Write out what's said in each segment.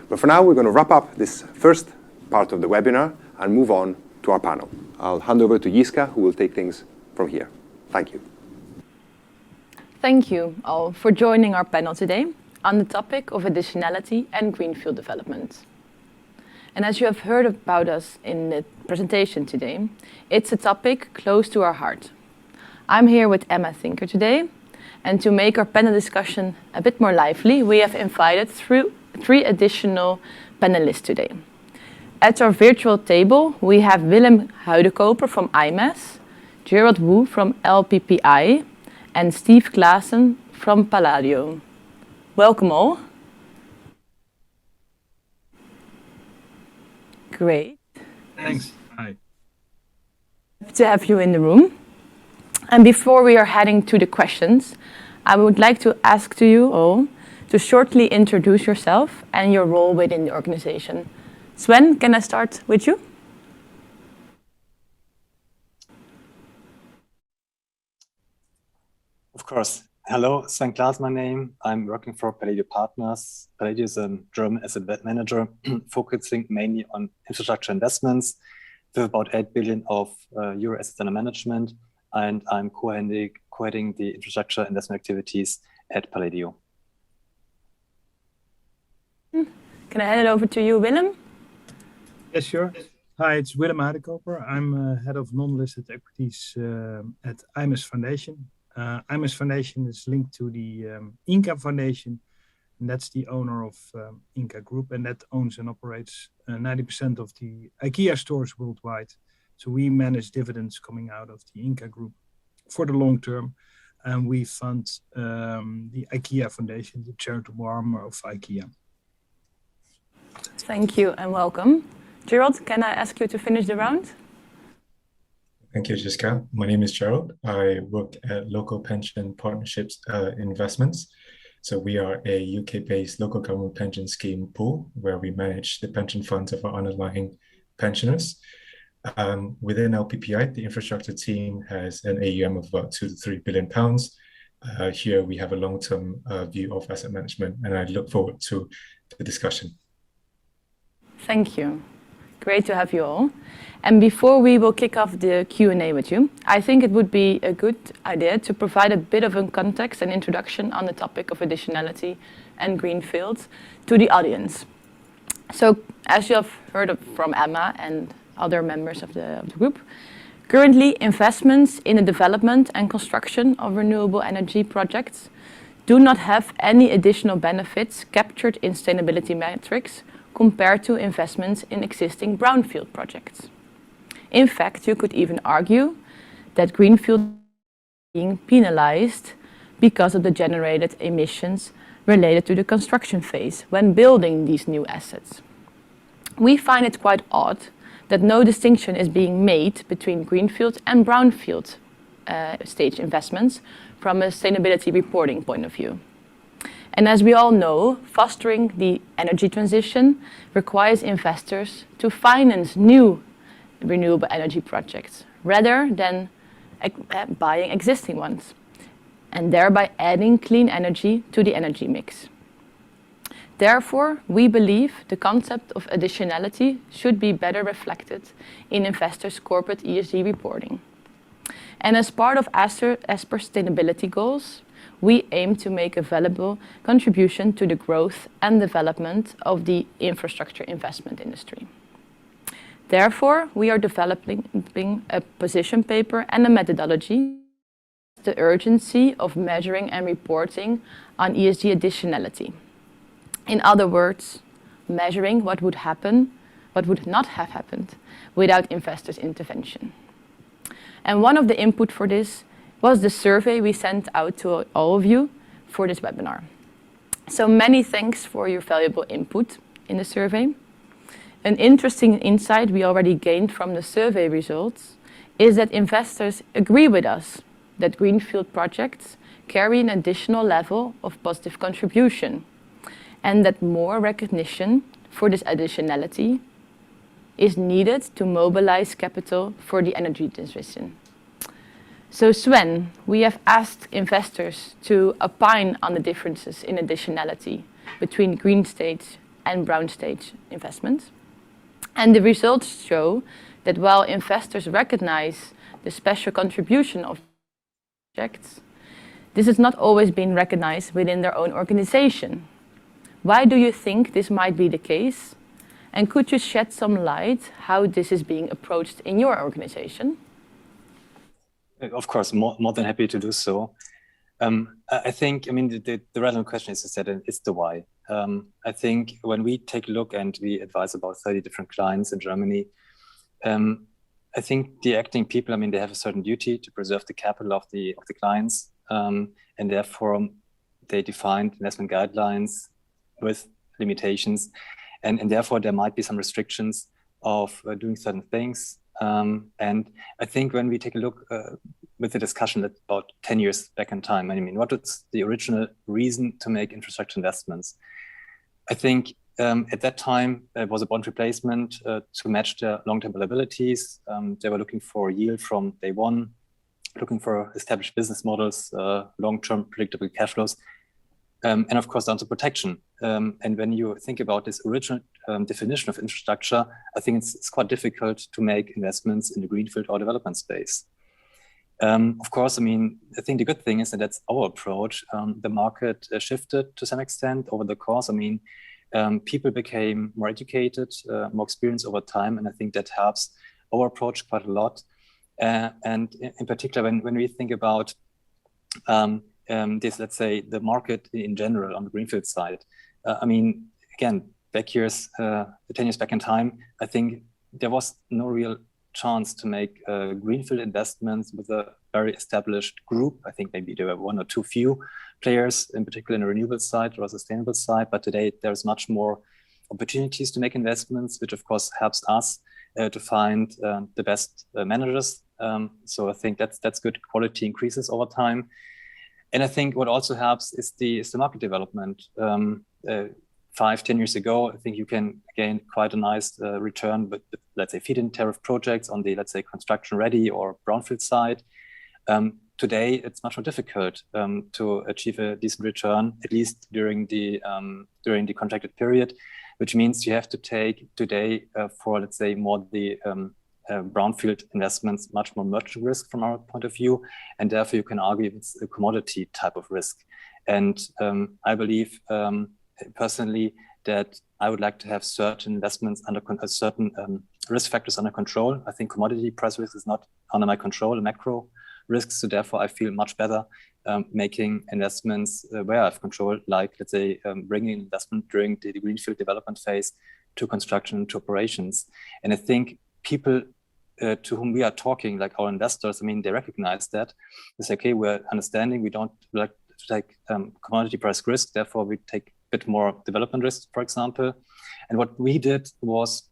But for now, we're going to wrap up this first part of the webinar and move on to our panel. I'll hand over to Yiska, who will take things from here. Thank you. Thank you all for joining our panel today on the topic of additionality and greenfield development. And as you have heard about us in the presentation today, it's a topic close to our heart. I'm here with Emma Tinker today, and to make our panel discussion a bit more lively, we have invited three additional panelists today. At our virtual table, we have Willem Huidekoper from IMAS, Gerard Wu from LPPI, and Sven Clasen from Palladio. Welcome all. Great. Thanks. Hi. Happy to have you in the room. And before we are heading to the questions, I would like to ask to you all to shortly introduce yourself and your role within the organization. Sven, can I start with you? Of course. Hello, Sven Clasen, my name. I'm working for Palladio Partners. Palladio is a German asset manager focusing mainly on infrastructure investments with about 8 billion of euro assets under management. And I'm co-heading the infrastructure investment activities at Palladio. Can I hand it over to you, Willem? Yes, sure. Hi, it's Willem Huidekoper. I'm head of Non-listed Equities at IMAS Foundation. IMAS Foundation is linked to the Inca Foundation, and that's the owner of Inca Group, and that owns and operates 90% of the IKEA stores worldwide. So we manage dividends coming out of the Inca Group for the long term, and we fund the IKEA Foundation, the charitable arm of IKEA. Thank you and welcome. Gerard, can I ask you to finish the round? Thank you, Jiska. My name is Gerald. I work at Local Pension Partnerships Investments. So we are a UK-based local government pension scheme pool where we manage the pension funds of our underlying pensioners. Within LPPI, the infrastructure team has an AUM of about 2 to 3 billion pounds. Here we have a long-term view of asset management, and I look forward to the discussion. Thank you. Great to have you all. And before we will kick off the Q&A with you, I think it would be a good idea to provide a bit of a context and introduction on the topic of additionality and greenfields to the audience. So as you have heard from Emma and other members of the group, currently investments in the development and construction of renewable energy projects do not have any additional benefits captured in sustainability metrics compared to investments in existing brownfield projects. In fact, you could even argue that greenfield is being penalized because of the generated emissions related to the construction phase when building these new assets. We find it quite odd that no distinction is being made between greenfield and brownfield stage investments from a sustainability reporting point of view. And as we all know, fostering the energy transition requires investors to finance new renewable energy projects rather than buying existing ones, and thereby adding clean energy to the energy mix. Therefore, we believe the concept of additionality should be better reflected in investors' corporate ESG reporting. And as part of Asper sustainability goals, we aim to make a valuable contribution to the growth and development of the infrastructure investment industry. Therefore, we are developing a position paper and a methodology, the urgency of measuring and reporting on ESG additionality. In other words, measuring what would happen, what would not have happened without investors' intervention. And one of the input for this was the survey we sent out to all of you for this webinar. So many thanks for your valuable input in the survey. An interesting insight we already gained from the survey results is that investors agree with us that greenfield projects carry an additional level of positive contribution, and that more recognition for this additionality is needed to mobilize capital for the energy transition. So Sven, we have asked investors to opine on the differences in additionality between green stage and brown stage investments. And the results show that while investors recognize the special contribution of projects, this has not always been recognized within their own organization. Why do you think this might be the case? And could you shed some light how this is being approached in your organization? Of course, more than happy to do so. I think, the relevant question is that it's the why. I think when we take a look and we advise about 30 different clients in Germany, I think the acting people, they have a certain duty to preserve the capital of the clients, and therefore they defined investment guidelines with limitations, and therefore there might be some restrictions of doing certain things. And I think when we take a look with the discussion about 10 years back in time, what was the original reason to make infrastructure investments? I think at that time, it was a bond replacement to match their long-term liabilities. They were looking for yield from day one, looking for established business models, long-term predictable cash flows, and of course, down to protection. And when you think about this original definition of infrastructure, I think it's quite difficult to make investments in the greenfield or development space. Of course, I think the good thing is that that's our approach. The market shifted to some extent over the course. People became more educated, more experienced over time, and I think that helps our approach quite a lot. And in particular, when we think about this, let's say, the market in general on the greenfield side, again, 10 years back in time, I think there was no real chance to make greenfield investments with a very established group. I think maybe there were one or two few players, in particular in the renewable side or sustainable side. But today there's much more opportunities to make investments, which of course helps us to find the best managers. So I think that's good. Quality increases over time. And I think what also helps is the market development. 5-10 years ago, I think you can gain quite a nice return with, let's say, feed-in tariff projects on the, let's say, construction ready or brownfield side. Today, it's much more difficult to achieve a decent return, at least during the contracted period, which means you have to take today for, let's say, more the brownfield investments, much more merchant risk from our point of view, and therefore you can argue it's a commodity type of risk. And I believe personally that I would like to have certain investments under certain risk factors under control. I think commodity price risk is not under my control, macro risks. So therefore, I feel much better making investments where I have control, like, let's say, bringing investment during the greenfield development phase to construction, to operations. And I think people to whom we are talking, like our investors, they recognize that. They say, okay, we're understanding, we don't like to take commodity price risk, therefore we take a bit more development risk, for example. And what we did was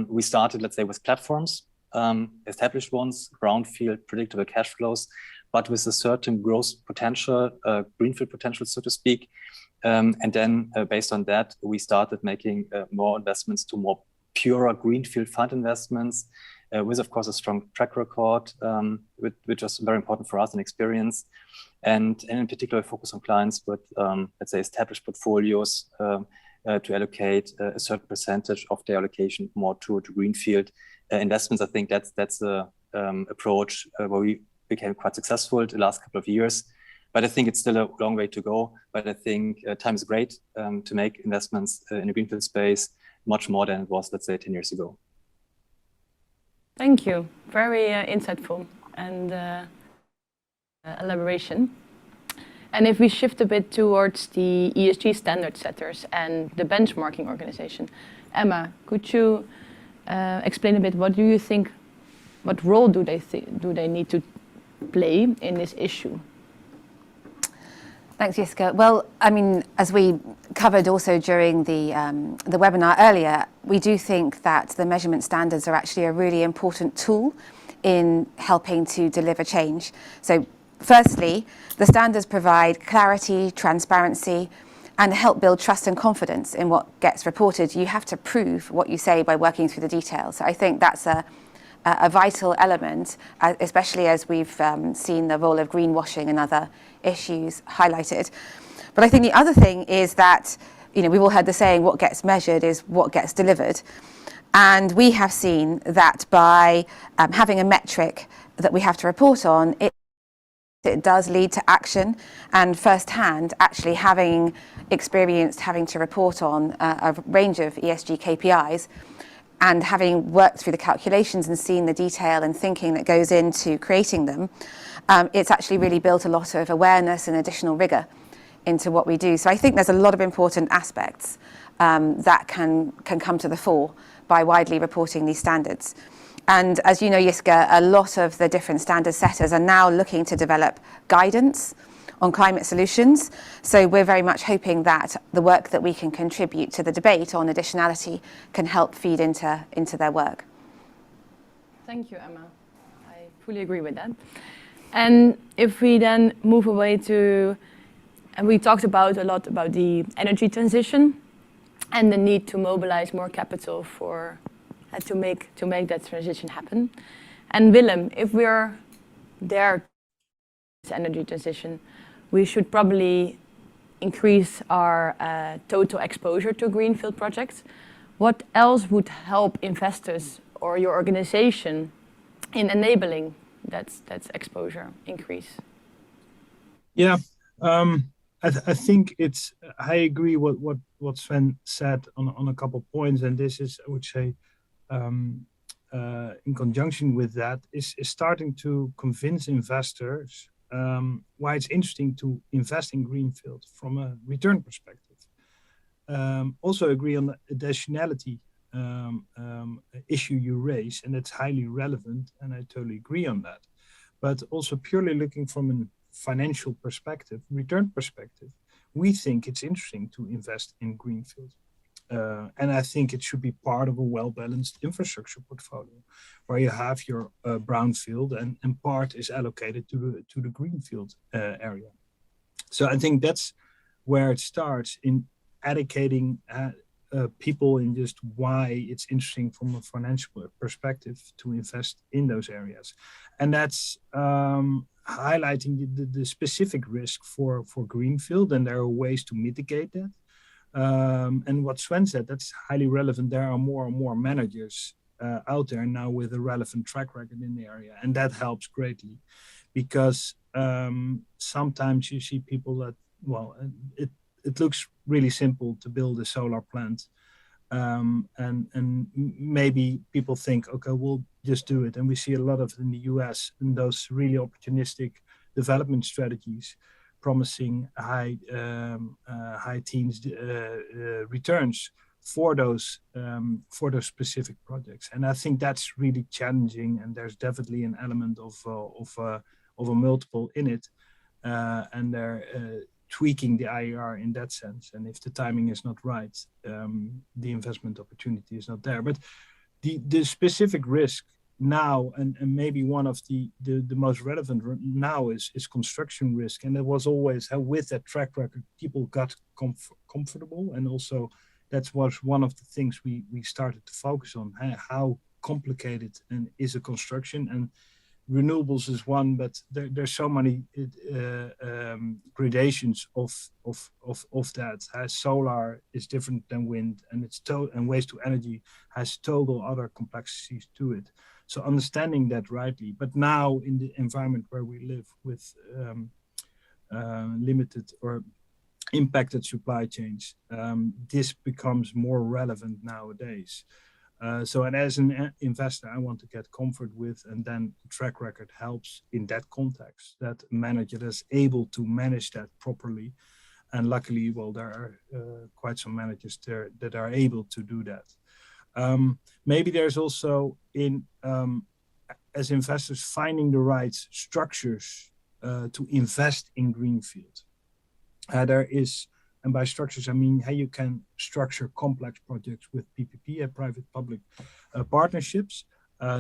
we started, let's say, with platforms, established ones, brownfield, predictable cash flows, but with a certain growth potential, greenfield potential, so to speak. And then based on that, we started making more investments to more purer greenfield fund investments, with, of course, a strong track record, which was very important for us and experience. And in particular, focus on clients with, let's say, established portfolios to allocate a certain percentage of their allocation more to greenfield investments. I think that's a approach where we became quite successful the last couple of years. But I think it's still a long way to go. But I think time is great to make investments in the greenfield space, much more than it was, let's say, 10 years ago. Thank you. Very insightful and elaboration. And if we shift a bit towards the ESG standard setters and the benchmarking organization, Emma, could you explain a bit, what do you think, what role do they need to play in this issue? Thanks, Jiska. Well, as we covered also during the webinar earlier, we do think that the measurement standards are actually a really important tool in helping to deliver change. So firstly, the standards provide clarity, transparency, and help build trust and confidence in what gets reported. You have to prove what you say by working through the details. So I think that's a vital element, especially as we've seen the role of greenwashing and other issues highlighted. But I think the other thing is that we've all heard the saying, what gets measured is what gets delivered. And we have seen that by having a metric that we have to report on, it does lead to action, and firsthand actually having experienced having to report on a range of ESG KPIs and having worked through the calculations and seen the detail and thinking that goes into creating them, it's actually really built a lot of awareness and additional rigor into what we do. So I think there's a lot of important aspects that can come to the fore by widely reporting these standards. And as you know, Jiske, a lot of the different standard setters are now looking to develop guidance on climate solutions. So we're very much hoping that the work that we can contribute to the debate on additionality can help feed into their work. Thank you, Emma. I fully agree with that. And if we then move away to, and we talked about a lot about the energy transition and the need to mobilize more capital for to make that transition happen. And Willem, if we're there, this energy transition, we should probably increase our total exposure to greenfield projects. What else would help investors or your organization in enabling that exposure increase? Yeah, I think I agree what Sven said on a couple of points, and this is, I would say, in conjunction with that, is starting to convince investors why it's interesting to invest in Greenfield from a return perspective. Also agree on the additionality issue you raise, and it's highly relevant, and I totally agree on that. But also purely looking from a financial perspective, return perspective, we think it's interesting to invest in Greenfield. And I think it should be part of a well-balanced infrastructure portfolio where you have your brownfield and part is allocated to the greenfield area. So I think that's where it starts, in educating people in just why it's interesting from a financial perspective to invest in those areas. And that's highlighting the specific risk for greenfield, and there are ways to mitigate that. And what Sven said, that's highly relevant. There are more and more managers out there now with a relevant track record in the area. And that helps greatly because sometimes you see people that, well, it looks really simple to build a solar plant. And maybe people think, okay, we'll just do it. And we see a lot of it in the US, and those really opportunistic development strategies promising high teens returns for those specific projects. And I think that's really challenging, and there's definitely an element of a multiple in it, and they're tweaking the IRR in that sense. And if the timing is not right, the investment opportunity is not there. But the specific risk now, and maybe one of the most relevant now is construction risk. And it was always with that track record, people got comfortable. And also that was one of the things we started to focus on, how complicated and is a construction. And renewables is one, but there's so many gradations of that. Solar is different than wind, and and waste to energy has total other complexities to it. So understanding that rightly, but now in the environment where we live with limited or impacted supply chains, this becomes more relevant nowadays. So, and as an investor, I want to get comfort with, and then the track record helps in that context, that a manager is able to manage that properly. And luckily, well, there are quite some managers there that are able to do that. Maybe there's also as investors, finding the right structures to invest in Greenfield. There is, and by structures, I mean how you can structure complex projects with PPP, private-public partnerships.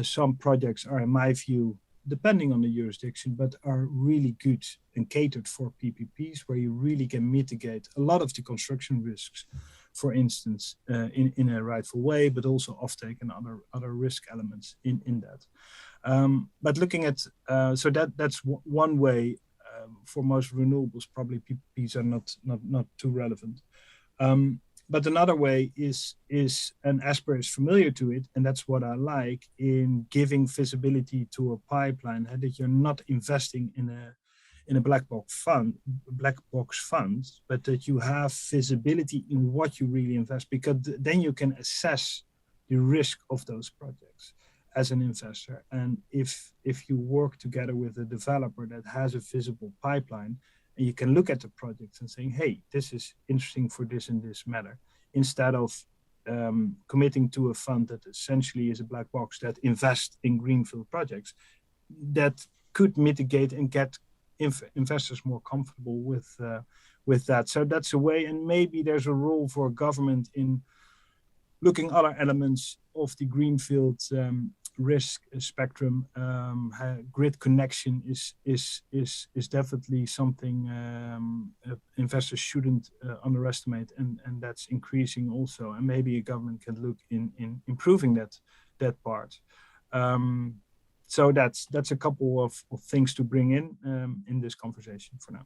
Some projects are, in my view, depending on the jurisdiction, but are really good and catered for PPPs, where you really can mitigate a lot of the construction risks, for instance, in a rightful way, but also offtake and other risk elements in that. But looking at, so that's one way. For most renewables, probably PPPs are not too relevant. But another way is, and Asper is familiar to it, and that's what I like in giving visibility to a pipeline, and that you're not investing in a black box fund, but that you have visibility in what you really invest, because then you can assess the risk of those projects as an investor. And if you work together with a developer that has a visible pipeline, and you can look at the projects and saying, hey, this is interesting for this and this matter, instead of committing to a fund that essentially is a black box that invests in greenfield projects, that could mitigate and get investors more comfortable with that. So that's a way, and maybe there's a role for government in looking other elements of the greenfield risk spectrum. Grid connection is definitely something investors shouldn't underestimate, and that's increasing also. And maybe a government can look in improving that part. So that's a couple of things to bring in this conversation for now.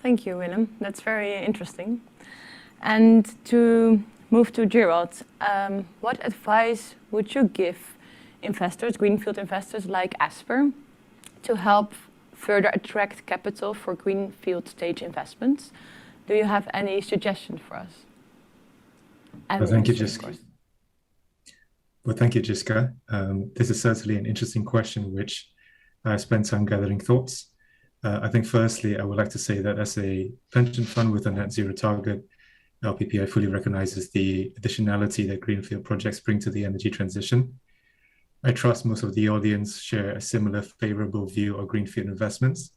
Thank you, Willem. That's very interesting. And to move to Gerard, what advice would you give investors, greenfield investors like Asper, to help further attract capital for greenfield stage investments? Do you have any suggestions for us? Well, thank you, Jessica. This is certainly an interesting question, which I spent time gathering thoughts. I think firstly, I would like to say that as a pension fund with a net zero target, LPPI fully recognizes the additionality that greenfield projects bring to the energy transition. I trust most of the audience share a similar favorable view of greenfield investments.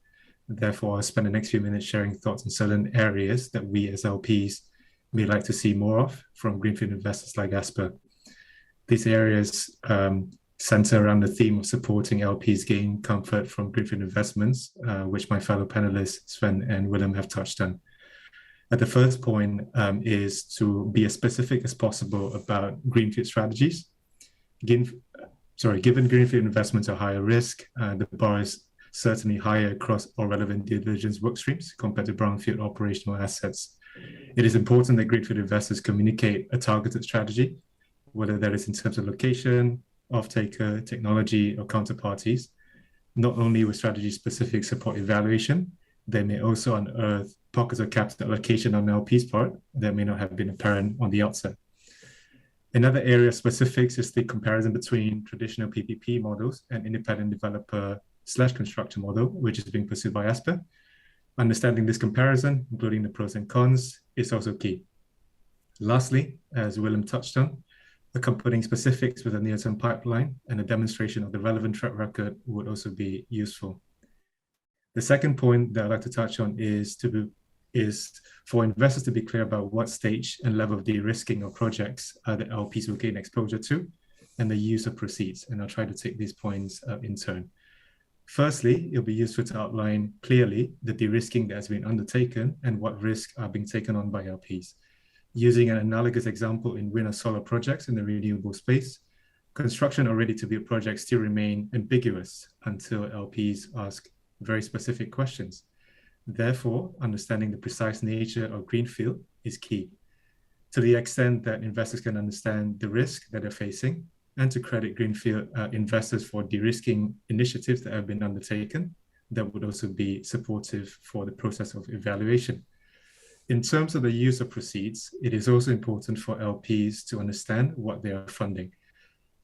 Therefore, I'll spend the next few minutes sharing thoughts on certain areas that we as LPs may like to see more of from greenfield investors like Asper. These areas center around the theme of supporting LPs gain comfort from greenfield investments, which my fellow panelists, Sven and Willem, have touched on. The first point is to be as specific as possible about greenfield strategies. Given greenfield investments are higher risk, the bar is certainly higher across all relevant due diligence work streams compared to brownfield operational assets. It is important that greenfield investors communicate a targeted strategy, whether that is in terms of location, off-taker, technology, or counterparties. Not only will strategy-specific support evaluation, they may also unearth pockets of capital allocation on LP's part that may not have been apparent on the outset. Another area of specifics is the comparison between traditional PPP models and independent developer/constructor model, which is being pursued by Asper. Understanding this comparison, including the pros and cons, is also key. Lastly, as Willem touched on, accompanying specifics with a near-term pipeline and a demonstration of the relevant track record would also be useful. The second point that I'd like to touch on is for investors to be clear about what stage and level of de-risking of projects that LPs will gain exposure to and the use of proceeds. And I'll try to take these points in turn. Firstly, it'll be useful to outline clearly the de-risking that has been undertaken and what risks are being taken on by LPs. Using an analogous example in wind or solar projects in the renewable space, construction or ready-to-build projects still remain ambiguous until LPs ask very specific questions. Therefore, understanding the precise nature of greenfield is key. To the extent that investors can understand the risk that they're facing and to credit greenfield investors for de-risking initiatives that have been undertaken, that would also be supportive for the process of evaluation. In terms of the use of proceeds, it is also important for LPs to understand what they are funding.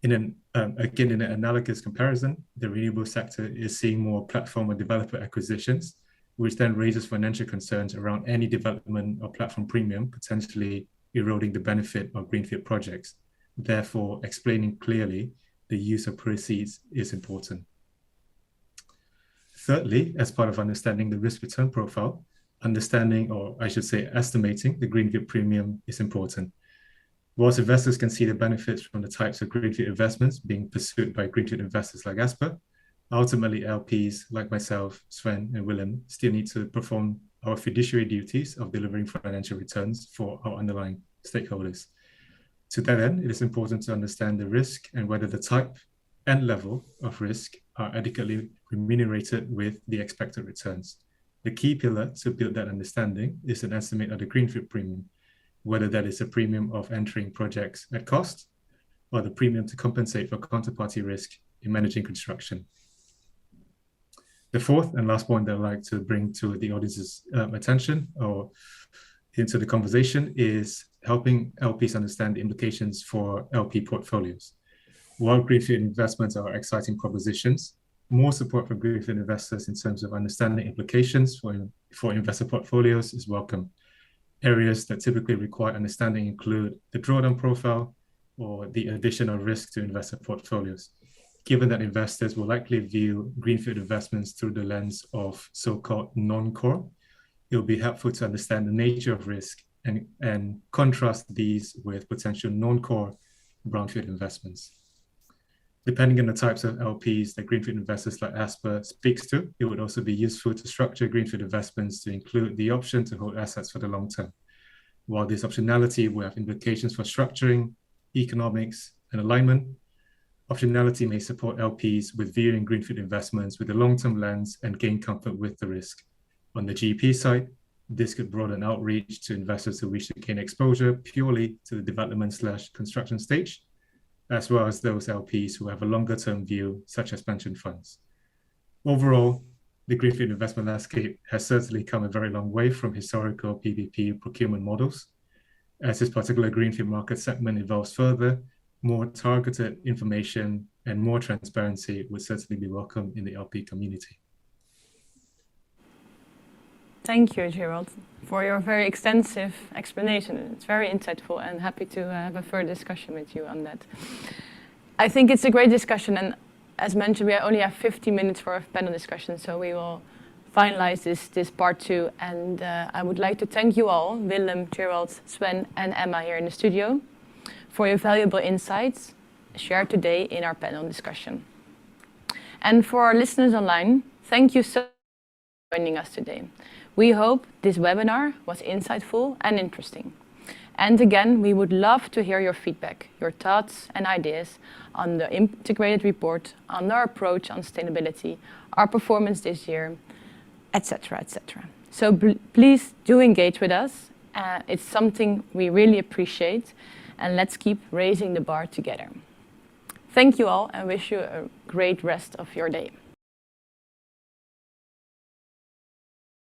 In an analogous comparison, the renewable sector is seeing more platform or developer acquisitions, which then raises financial concerns around any development or platform premium potentially eroding the benefit of greenfield projects. Therefore, explaining clearly the use of proceeds is important. Thirdly, as part of understanding the risk-return profile, understanding, or I should say estimating, the greenfield premium is important. Whilst investors can see the benefits from the types of greenfield investments being pursued by greenfield investors like Asper, ultimately LPs like myself, Sven and Willem still need to perform our fiduciary duties of delivering financial returns for our underlying stakeholders. To that end, it is important to understand the risk and whether the type and level of risk are adequately remunerated with the expected returns. The key pillar to build that understanding is an estimate of the greenfield premium, whether that is a premium of entering projects at cost or the premium to compensate for counterparty risk in managing construction. The fourth and last point that I'd like to bring to the audience's attention or into the conversation is helping LPs understand the implications for LP portfolios. While Greenfield investments are exciting propositions, more support from Greenfield investors in terms of understanding implications for investor portfolios is welcome. Areas that typically require understanding include the drawdown profile or the additional risk to investor portfolios. Given that investors will likely view Greenfield investments through the lens of so-called non-core, it will be helpful to understand the nature of risk and contrast these with potential non-core brownfield investments. Depending on the types of LPs that Greenfield investors like Asper speaks to, it would also be useful to structure Greenfield investments to include the option to hold assets for the long term. While this optionality will have implications for structuring, economics, and alignment, optionality may support LPs with viewing Greenfield investments with a long-term lens and gain comfort with the risk. On the GP side, this could broaden outreach to investors who wish to gain exposure purely to the development/construction stage, as well as those LPs who have a longer-term view, such as pension funds. Overall, the Greenfield investment landscape has certainly come a very long way from historical PPP procurement models. As this particular Greenfield market segment evolves further, more targeted information and more transparency would certainly be welcome in the LP community. Thank you, Gerard, for your very extensive explanation. It's very insightful, and happy to have a further discussion with you on that. I think it's a great discussion, and as mentioned, we only have 50 minutes for a panel discussion, so we will finalize this part 2. And I would like to thank you all, Willem, Gerard, Sven, and Emma here in the studio, for your valuable insights shared today in our panel discussion. And for our listeners online, thank you so much for joining us today. We hope this webinar was insightful and interesting. And again, we would love to hear your feedback, your thoughts and ideas on the integrated report, on our approach on sustainability, our performance this year, etc., etc. So please do engage with us. It's something we really appreciate, and let's keep raising the bar together. Thank you all, and wish you a great rest of your day.